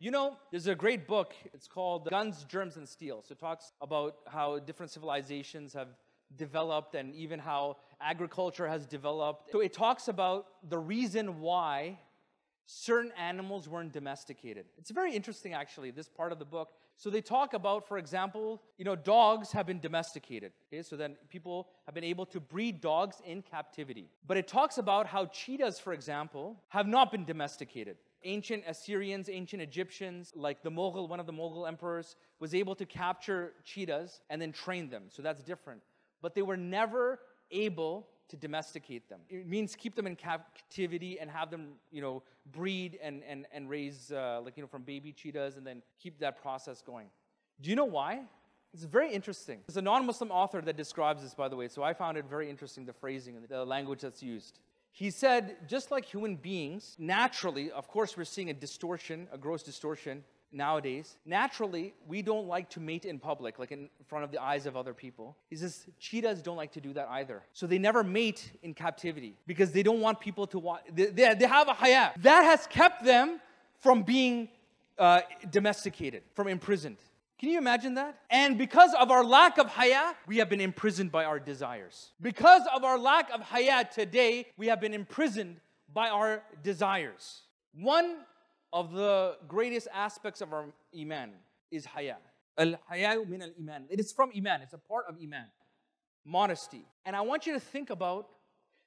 You know, there's a great book. It's called Guns, Germs, and Steel. So it talks about how different civilizations have developed and even how agriculture has developed. So it talks about the reason why certain animals weren't domesticated. It's very interesting, actually, this part of the book. So they talk about, for example, dogs have been domesticated. Okay, so then people have been able to breed dogs in captivity. But it talks about how cheetahs, for example, have not been domesticated. Ancient Assyrians, ancient Egyptians, like one of the Mughal emperors, was able to capture cheetahs and then train them. So that's different. But they were never able to domesticate them. It means keep them in captivity and have them, breed and raise, from baby cheetahs and then keep that process going. Do you know why? It's very interesting. There's a non-Muslim author that describes this, by the way, so I found it very interesting, the phrasing and the language that's used. He said, just like human beings, naturally, of course we're seeing a gross distortion nowadays. Naturally, we don't like to mate in public, like in front of the eyes of other people. He says, cheetahs don't like to do that either. So they never mate in captivity because they don't want people to watch. They have a haya. That has kept them from being domesticated, from imprisoned. Can you imagine that? And because of our lack of haya, we have been imprisoned by our desires. Because of our lack of haya today, we have been imprisoned by our desires. One of the greatest aspects of our iman is haya. Al-haya'u min al-iman. It is from iman. It's a part of iman. Modesty. And I want you to think about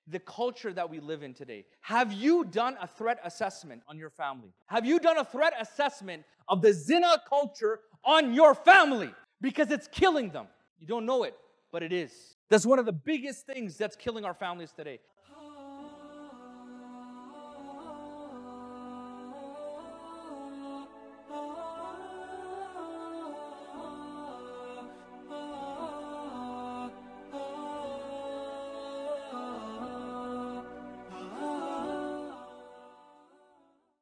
the culture that we live in today. Have you done a threat assessment on your family? Have you done a threat assessment of the zina culture on your family? Because it's killing them. You don't know it, but it is. That's one of the biggest things that's killing our families today.